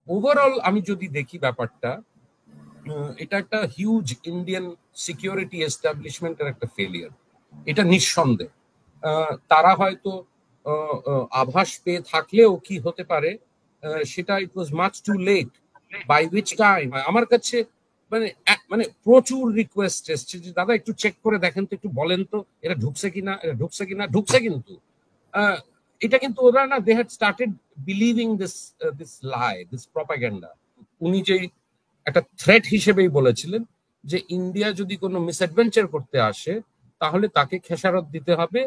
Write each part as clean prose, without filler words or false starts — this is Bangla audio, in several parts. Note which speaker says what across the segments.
Speaker 1: ওভারঅল আমি যদি দেখি ব্যাপারটা, এটা একটা হিউজ ইন্ডিয়ান সিকিউরিটি এস্টাবলিশমেন্টের একটা ফেলিয়ার, এটা নিঃসন্দেহ। তারা হয়তো আভাস পেয়ে থাকলেও কি হতে পারে সেটা, it was much too late, by which time আমার কাছে মানে মানে প্রচুর রিকোয়েস্ট এসছে যে দাদা একটু চেক করে দেখেন তো, একটু বলেন তো এটা ঢুকছে কিনা, এটা ঢুকছে কিনা। ঢুকছে কিন্তু এটা কিন্তু ওরা না, they had started believing this lie, this propaganda. উনি যে একটা থ্রেট হিসেবেই বলেছিলেন যে ইন্ডিয়া যদি কোনো মিসঅ্যাডভেঞ্চার করতে আসে তাহলে তাকে খেসারত দিতে হবে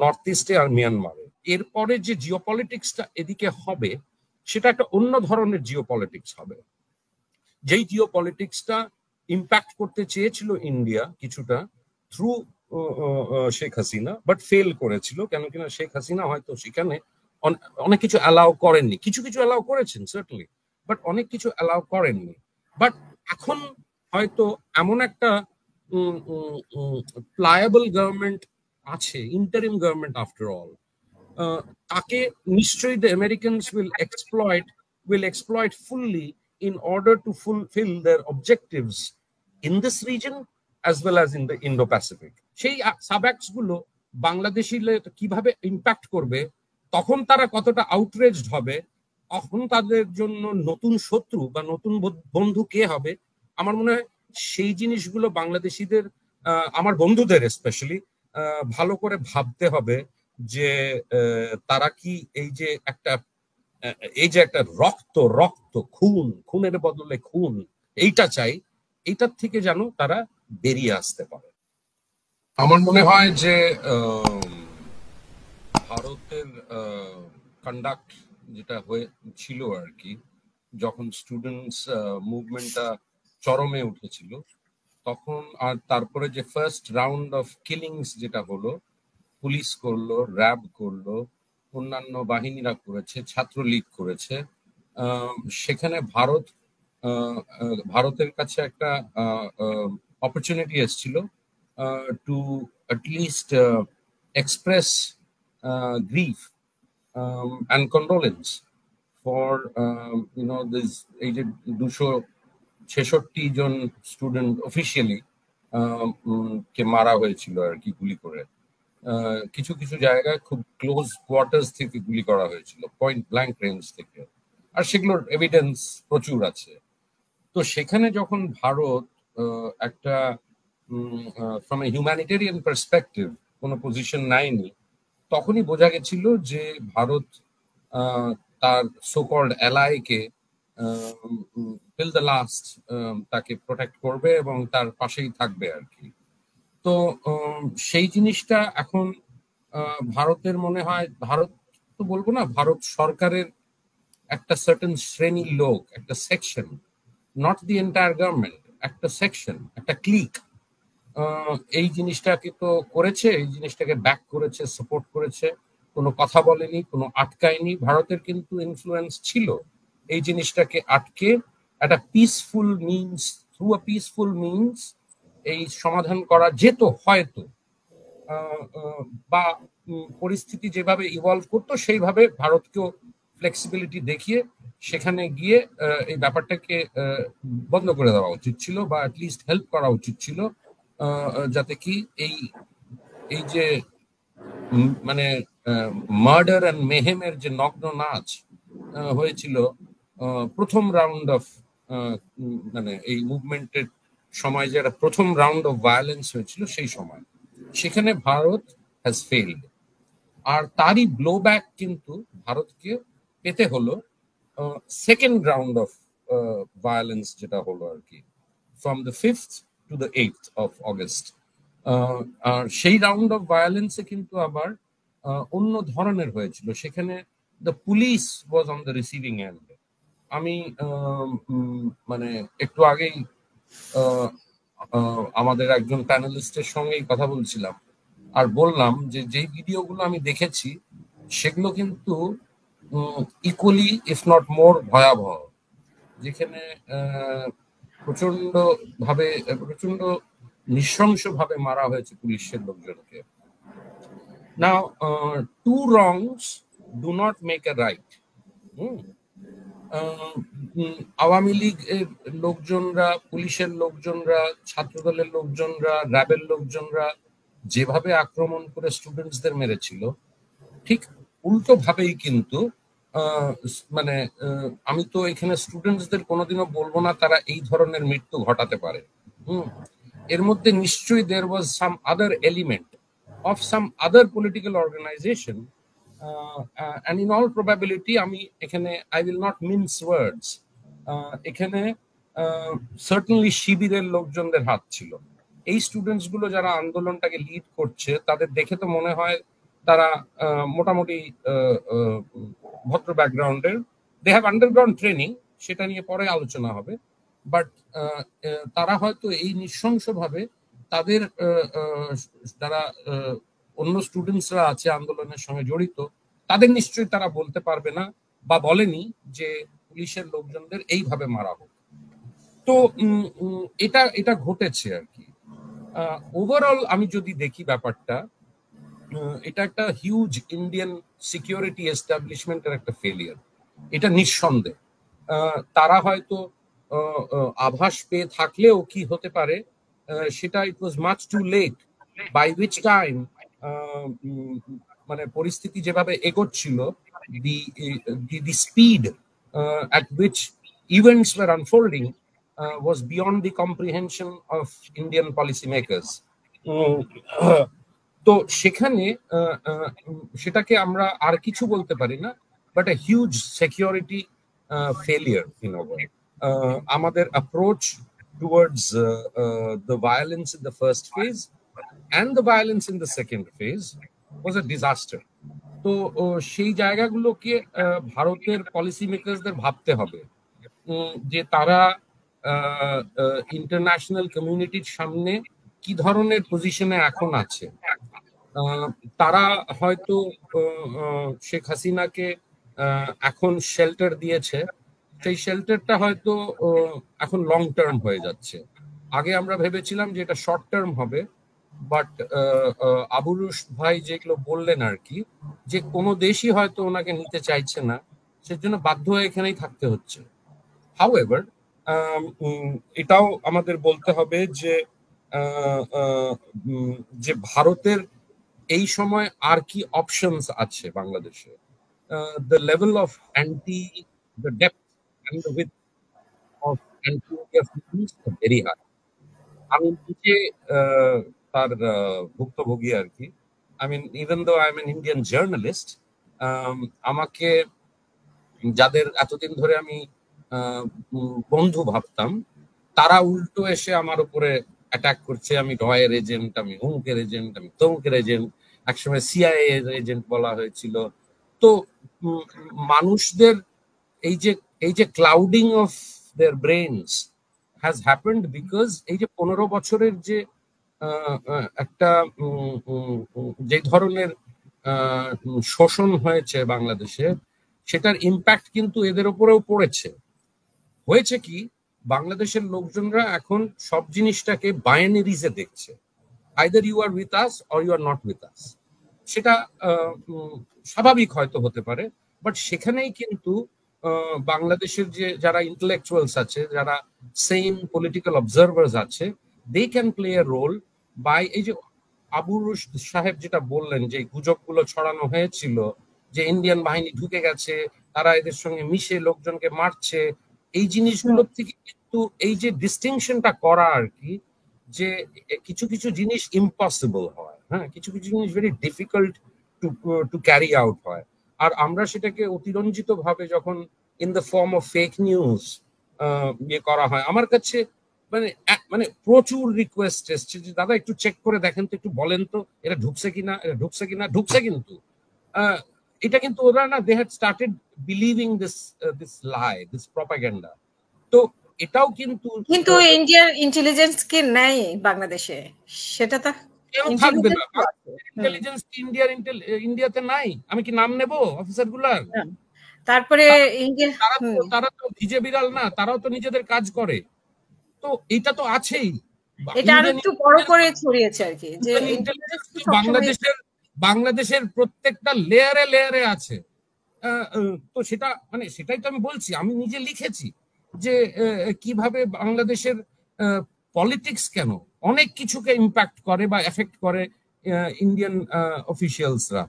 Speaker 1: নর্থ ইস্টে আর মিয়ানমারে। এরপরে যে জিওপলিটিক্সটা এদিকে হবে সেটা একটা অন্য ধরনের জিওপলিটিক্স হবে, যেই জিওপলিটিক্সটা ইম্প্যাক্ট করতে চেয়েছিল ইন্ডিয়া কিছুটা through Sheikh Hasina, but fail করেছিল। কেন কিনা শেখ হাসিনা হয়তো সেখানে অনেক কিছু অ্যালাউ করেননি, কিছু কিছু অ্যালাউ করেছেন সার্টেনলি, বাট অনেক কিছু অ্যালাউ করেননি। বাট এখন হয়তো এমন একটা প্লায়েবল গভর্নমেন্ট আছে, ইন্টারিম গভর্নমেন্ট আফটার অল, তাকে নিশ্চয়ই the Americans will exploit fully in order to fulfill their objectives in this region as well as in the Indo-Pacific. সেই সাবঅ্যাক্টস গুলো বাংলাদেশিরা কিভাবে ইম্প্যাক্ট করবে, তখন তারা কতটা আউটরেজড হবে, তখন তাদের জন্য নতুন শত্রু বা নতুন বন্ধু কে হবে, আমার মনে হয় সেই জিনিসগুলো বাংলাদেশিদের, আমার বন্ধুদের স্পেশালি ভালো করে ভাবতে হবে যে তারা কি এই যে একটা রক্ত রক্ত খুনের বদলে খুন এইটা চাই, এইটার থেকে যেন তারা বেরিয়ে আসতে পারে। আমার মনে হয় যে ভারতের কন্ডাক্ট যেটা হয়েছিল আর কি, যখন স্টুডেন্টস মুভমেন্টটা চরমে উঠেছিল তখন, আর তারপরে যে ফার্স্ট রাউন্ড অফ কিলিংস যেটা হলো, পুলিশ করলো, র্যাব করলো, অন্যান্য বাহিনীরা করেছে, ছাত্রলীগ করেছে, সেখানে ভারতের কাছে একটা অপরচুনিটি এসেছিল to at least express grief and condolence for this, এই যে 266 জন স্টুডেন্ট অফিসিয়ালি কে মারা হয়েছিল আর কি গুলি করে। কিছু কিছু জায়গায় খুব ক্লোজ কোয়ার্টার্স থেকে গুলি করা হয়েছিল, পয়েন্ট ব্ল্যাঙ্ক রেঞ্জ থেকে, আর সেগুলোর এভিডেন্স প্রচুর আছে। তো সেখানে যখন ভারত একটা ফ্রম এ হিউম্যানিটেরিয়ান পার্সপেক্টিভ কোনো পজিশন নেয়নি, তখনই বোঝা গেছিল যে ভারত তার সোকল্ড অ্যালাইকে টিল দ্য লাস্ট তাকে প্রোটেক্ট করবে এবং তার পাশেই থাকবে আর কি। তো সেই জিনিসটা এখন ভারতের মনে হয়, ভারত তো বলবো না, ভারত সরকারের একটা সার্টেন শ্রেণীর লোক, একটা section, not the entire government, একটা সেকশন, একটা ক্লিক এই জিনিসটাকে তো করেছে, এই জিনিসটাকে ব্যাক করেছে, সাপোর্ট করেছে, কোনো কথা বলেনি, কোনো আটকায়নি। ভারতের কিন্তু ইনফ্লুয়েন্স ছিল এই জিনিসটাকে আটকে একটা peaceful means, through a peaceful means এই সমাধান করা যেত হয়তো, বা পরিস্থিতি যেভাবে ইভলভ করতো সেইভাবে ভারতকেও ফ্লেক্সিবিলিটি দেখিয়ে সেখানে গিয়ে এই ব্যাপারটাকে বন্ধ করে দেওয়া উচিত ছিল, বা অ্যাটলিস্ট হেল্প করা উচিত ছিল, যাতে কি এই যে মানে মার্ডার অ্যান্ড মেহেমের যে নগ্ন নাচ হয়েছিল প্রথম রাউন্ড অফ, মানে এই মুভমেন্টের সময় যে একটা প্রথম রাউন্ড অফ ভায়োলেন্স হয়েছিল সেই সময়, সেখানে ভারত হ্যাজ ফেইলড। আর তারই ব্লো ব্যাক কিন্তু ভারতকে পেতে হলো সেকেন্ড রাউন্ড অফ ভায়োলেন্স যেটা হলো আর কি, from the 5th to the 8th of August। আর সেই রাউন্ড অফ ভায়োলেন্সে কিন্তু আবার অন্য ধরনের হয়েছিল, সেখানে the police was on the receiving and. আমি মানে একটু আগেই আমাদের একজন প্যানেলিস্টের সঙ্গেই কথা বলছিলাম, আর বললাম যে যেই ভিডিওগুলো আমি দেখেছি সেগুলো কিন্তু ইকুয়ালি ইফ নট মোর ভয়াবহ, যেখানে প্রচন্ড নৃশংসভাবে মারা হয়েছে পুলিশের লোকজনকে। Now two wrongs do not make a right. Ah, Awami লীগের লোকজনরা, পুলিশের লোকজনরা, ছাত্রদলের লোকজনরা, র্যাবের লোকজনরা যেভাবে আক্রমণ করে স্টুডেন্টসদের মেরেছিল, ঠিক উল্টো ভাবেই কিন্তু মানে আমি তো এখানে স্টুডেন্টসদের কোনোদিনও বলবো না তারা এই ধরনের মৃত্যু ঘটাতে পারে। হুম, এর মধ্যে নিশ্চয়ই there was some other element of some other political organization, and in all probability আমি এখানে I will not mince words, এখানে সার্টেনলি শিবিরের লোকজনদের হাত ছিল। এই স্টুডেন্টস গুলো যারা আন্দোলনটাকে লিড করছে তাদের দেখে তো মনে হয় তারা মোটামুটি ভদ্র ব্যাকগ্রাউন্ডের, দে হ্যাভ আন্ডারগ্রাউন্ড ট্রেনিং, সেটা নিয়ে পরে আলোচনা হবে, বাট তারা হয়তো এই নৃশংসভাবে তাদের যারা অন্য স্টুডেন্টসরা আছে আন্দোলনের সঙ্গে জড়িত তাদের নিশ্চয়ই তারা বলতে পারবে না বা বলেনি যে পুলিশের লোকজনদের এইভাবে মারা হোক। তো এটা এটা ঘটেছে আর কি। ওভারঅল আমি যদি দেখি ব্যাপারটা, এটা একটা হিউজ ইন্ডিয়ান সিকিউরিটি এস্টাবলিশমেন্টের একটা ফেলিয়ার, এটা নিঃসন্দেহ। তারা হয়তো আভাস পেয়ে থাকলেও কি হতে পারে সেটা it was much too late, by which time মানে পরিস্থিতি যেভাবে এগোচ্ছিল, the speed at which events were unfolding was beyond the comprehension of Indian policymakers. তো সেখানে সেটাকে আমরা আর কিছু বলতে পারি না, but a huge security failure in a way. আমাদের approach towards the violence in the first phase and the violence in the second phase was a disaster. তো সেই জায়গাগুলোকে ভারতের পলিসি মেকারসদের ভাবতে হবে যে তারা ইন্টারন্যাশনাল কমিউনিটির সামনে কি ধরনের পজিশনে এখন আছে। তারা হয়তো শেখ হাসিনাকে এখন শেল্টার দিয়েছে, সেই শেল্টারটা হয়তো এখন লং টার্ম হয়ে যাচ্ছে। আগে আমরা ভেবেছিলাম যে এটা শর্ট টার্ম হবে, বাট আবুরুশ ভাই যেগুলো বললেন আর কি, যে কোনো দেশই হয়তো ওনাকে নিতে চাইছে না, সেজন্য বাধ্য হয়ে এখানেই থাকতে হচ্ছে। হাউএভার এটাও আমাদের বলতে হবে যে যে ভারতের এই সময় আর কি অপশনস আছে বাংলাদেশে। The level of anti, the depth and the width of anti very high. আমি নিজে তার ভুক্তভোগী আর কি। I mean even though I am an Indian journalist, আমাকে যাদের এতদিন ধরে আমি বন্ধু ভাবতাম তারা উল্টো এসে আমার উপরে অ্যাটাক করছে, আমি রয়ের এজেন্ট, আমি অমুকের এজেন্ট, আমি তমুকের এজেন্ট, একসময় সিআইএ এর এজেন্ট বলা হয়েছিল। তো মানুষদের এই যে clouding of their brains has happened because এই যে 15 বছরের যে একটা যে ধরনের শোষণ হয়েছে বাংলাদেশে, সেটার ইম্প্যাক্ট কিন্তু এদের উপরেও পড়েছে। হয়েছে কি, বাংলাদেশের লোকজনরা এখন সব জিনিসটাকে বাইনারিজে দেখছে, either you are with us or you are not with us. সেটা স্বাভাবিক হয়তো হতে পারে, বাট সেখানেই কিন্তু বাংলাদেশের যে যারা ইন্টেলেকচুয়ালস আছে, যারা সেম পলিটিক্যাল অবজারভার্স আছে, they can play a role by এই যে আবুরুশ সাহেব যেটা বললেন যে গুজবগুলো ছড়ানো হয়েছিল যে ইন্ডিয়ান বাহিনী ঢুকে গেছে, তারা এদের সঙ্গে মিশে লোকজনকে মারছে, এই জিনিসগুলোর থেকে কিন্তু এই যে ডিস্টিংশনটা করা আর কি, যে কিছু কিছু জিনিস ইম্পসিবল হয়, হ্যাঁ, কিছু কিছু জিনিস very difficult to carry out হয়, আর আমরা সেটাকে অতিরঞ্জিত ভাবে যখন in the form of fake news ইয়ে করা হয়। আমার কাছে মানে মানে প্রচুর রিকোয়েস্ট এসছে যে দাদা একটু চেক করে দেখেন তো, একটু বলেন তো এটা ঢুকছে কিনা, এটা ঢুকছে কিনা। ঢুকছে কিন্তু এটা কিন্তু ওরা না, they had started believing this lie, this propaganda. তো এটাও কিন্তু
Speaker 2: ইন্ডিয়ার ইন্টেলিজেন্স কি নাই বাংলাদেশে, সেটা তো
Speaker 1: কেন থাকবে না? ইন্টেলিজেন্স ইন্ডিয়াতে নাই? আমি কি নাম নেব অফিসার গুলার?
Speaker 2: তারপরে
Speaker 1: তারা তো ভিজে বিড়াল না, তারাও তো নিজেদের কাজ করে। তো এটা তো আছেই,
Speaker 2: এটা আরো একটু বড় করে ছড়িয়েছে আর কি, যে
Speaker 1: বাংলাদেশের প্রত্যেকটা লেয়ারে লেয়ারে আছে। তো সেটা মানে সেটাই তো আমি বলছি, আমি নিজে লিখেছি যে কিভাবে বাংলাদেশের পলিটিক্স কেন অনেক কিছুকে ইম্প্যাক্ট করে বা এফেক্ট করে ইন্ডিয়ান অফিসিয়ালসরা।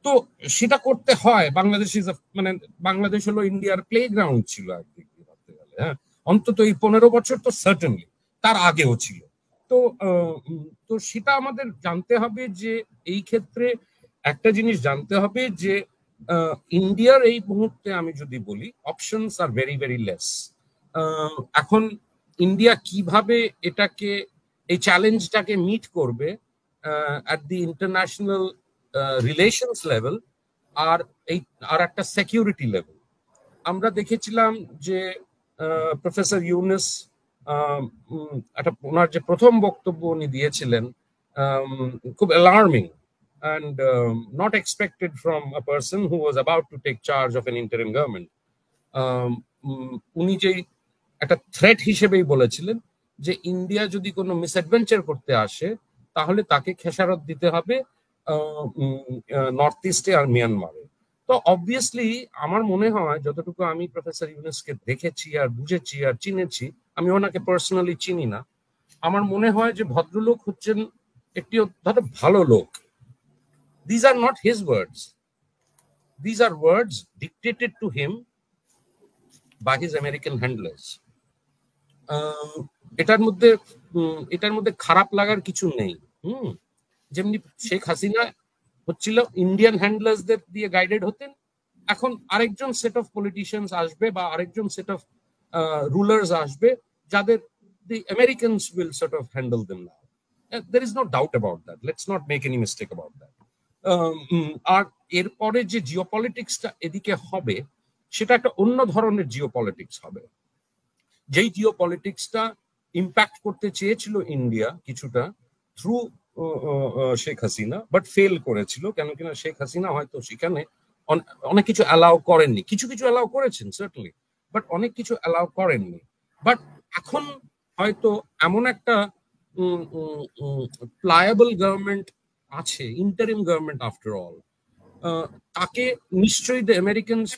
Speaker 1: তো সেটা করতে হয়। বাংলাদেশ ইজ মানে বাংলাদেশ হলো ইন্ডিয়ার প্লে গ্রাউন্ড ছিল একদিক দিয়ে ভাবতে গেলে, হ্যাঁ, অন্তত এই 15 বছর তো সার্টেনলি, তার আগেও ছিল। তো তো সেটা আমাদের জানতে হবে যে এই ক্ষেত্রে একটা জিনিস জানতে হবে যে ইন্ডিয়ার এই মুহূর্তে আমি যদি বলি options are very very less. এখন ইন্ডিয়া কিভাবে এটাকে এই চ্যালেঞ্জটাকে মিট করবে at the international relations level আর এই আর একটা সিকিউরিটি লেভেল। আমরা দেখেছিলাম যে প্রফেসর ইউনুস একটা ওনার যে প্রথম বক্তব্য উনি দিয়েছিলেন খুব alarming and not expected from a person who was about to take charge of an interim government. উনি যে একটা থ্রেট হিসেবেই বলেছিলেন যে ইন্ডিয়া যদি কোনো মিসঅ্যাডভেঞ্চার করতে আসে তাহলে তাকে খেসারত দিতে হবে নর্থ ইস্টে আর মিয়ানমারে। তো অবভিয়াসলি আমার মনে হয় যতটুকু আমি প্রফেসর ইউনুসকে দেখেছি আর বুঝেছি আর চিনেছি, আমি ওনাকে পার্সোনালি চিনি না, আমার মনে হয় যে ভদ্রলোক হচ্ছেন একটি অত্যন্ত ভালো লোক। These are not his words. These are words dictated to him by his American handlers. এটার মধ্যে খারাপ লাগার কিছু নেই। যেমনি শেখ হাসিনা হচ্ছিল ইন্ডিয়ান হ্যান্ডলার্সদের দিয়ে গাইডেড হতেন, এখন আরেকজন সেট অফ পলিটিশিয়ানস আসবে বা আরেকজন সেট অফ রুলার্স আসবে যাদের the Americans will sort of handle them now. There is no doubt about that. Let's not make any mistake about that. আর এরপরে যে জিওপলিটিক্সটা এদিকে হবে সেটা একটা অন্য ধরনের জিওপলিটিক্স হবে, যেই জিওপলিটিক্সটা ইম্প্যাক্ট করতে চেয়েছিল ইন্ডিয়া কিছুটা through Sheikh Hasina, but fail করেছিল। কেন কিনা শেখ হাসিনা হয়তো সেখানে অনেক কিছু অ্যালাউ করেননি, কিছু কিছু অ্যালাউ করেছেন সার্টেনলি, বাট অনেক কিছু অ্যালাউ করেননি। বাট এখন হয়তো এমন একটা প্লায়েবল গভর্নমেন্ট আছে, ইন্টারিম গভর্নমেন্ট আফটার অল, তাকে নিশ্চয়ই the Americans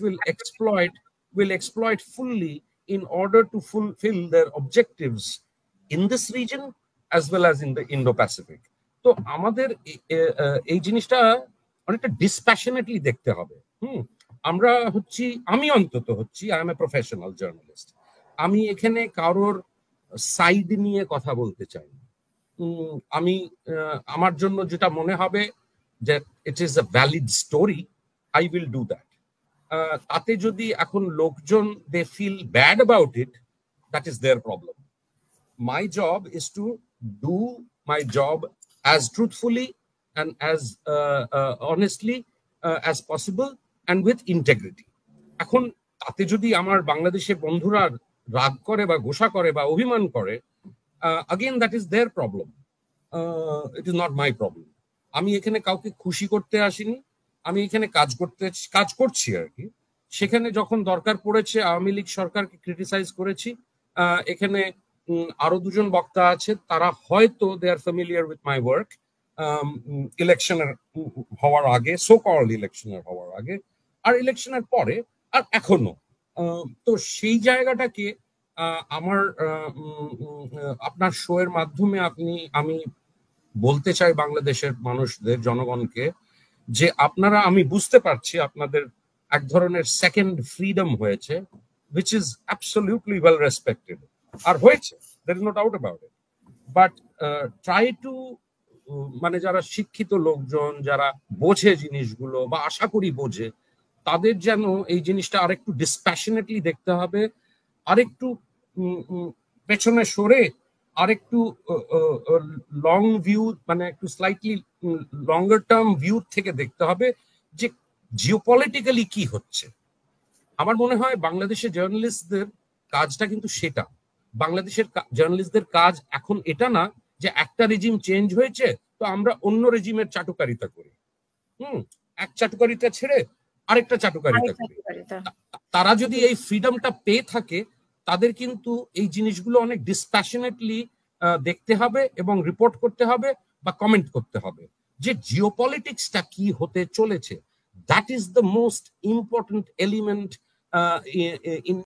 Speaker 1: will exploit fully in order to fulfill their objectives in this region as well as in the Indo-Pacific. তো আমাদের এই জিনিসটা অনেকটা ডিসপ্যাশনেটলি দেখতে হবে। আমরা হচ্ছি, আমি অন্তত হচ্ছি, I M a professional journalist, আমি এখানে কারোর সাইড নিয়ে কথা বলতে চাই না। আমি আমার জন্য যেটা মনে হবে যে it is a valid story, I will do that. তাতে যদি এখন লোকজন they feel bad about it, that is their problem. My job is to do my job as truthfully and as honestly as possible and with integrity. এখন তাতে যদি আমার বাংলাদেশের বন্ধুরা রাগ করে বা গোসা করে বা অভিমান করে, again that is their problem, it is not my problem. আমি এখানে কাউকে খুশি করতে আসিনি, আমি এখানে কাজ করছি আর কি। সেখানে যখন দরকার পড়েছে আওয়ামী লীগ সরকারকে ক্রিটিসাইজ করেছি। এখানে আরো দুজন বক্তা আছে, তারা হয়তো দে আর ফ্যামিলিয়ার উইথ মাই ওয়ার্ক ইলেকশনের হওয়ার আগে, সো কল্ড ইলেকশনের হওয়ার আগে আর ইলেকশনের পরে আর এখনো। তো সেই জায়গাটাকে আমার আপনার শো এর মাধ্যমে আমি বলতে চাই বাংলাদেশের মানুষদের, জনগণকে, যে আপনারা, আমি বুঝতে পারছি আপনাদের এক ধরনের সেকেন্ড ফ্রিডম হয়েছে, which is absolutely well respected, আর হয়েছে, there is no doubt about it, but try to মানে যারা শিক্ষিত লোকজন, যারা বোঝে জিনিসগুলো বা আশা করি বোঝে, তাদের যেন এই জিনিসটা আরেকটু ডিসপ্যাশনেটলি দেখতে হবে, আরেকটু পেছনে সরে আরেকটু লং ভিউ, মানে একটু স্লাইটলি লঙ্গার টার্ম ভিউ থেকে দেখতে হবে যে জিওপলিটিক্যালি কি হচ্ছে। আমার মনে হয় বাংলাদেশের জার্নালিস্টদের কাজটা কিন্তু সেটা। বাংলাদেশের জার্নালিস্টদের কাজ এখন এটা না যে একটা রেজিম চেঞ্জ হয়েছে তো আমরা অন্য রেজিমের চাটুকারিতা করি, এক চাটুকারিতা ছেড়ে আরেকটা চাটুকারিতা করি। তারা যদি এই ফ্রিডমটা পেয়ে থাকে, তাদের কিন্তু এই জিনিসগুলো অনেক ডিসপ্যাশনেটলি দেখতে হবে এবং রিপোর্ট করতে হবে বা কমেন্ট করতে হবে যে জিওপলিটিক্সটা কি হতে চলেছে। That is the most important element in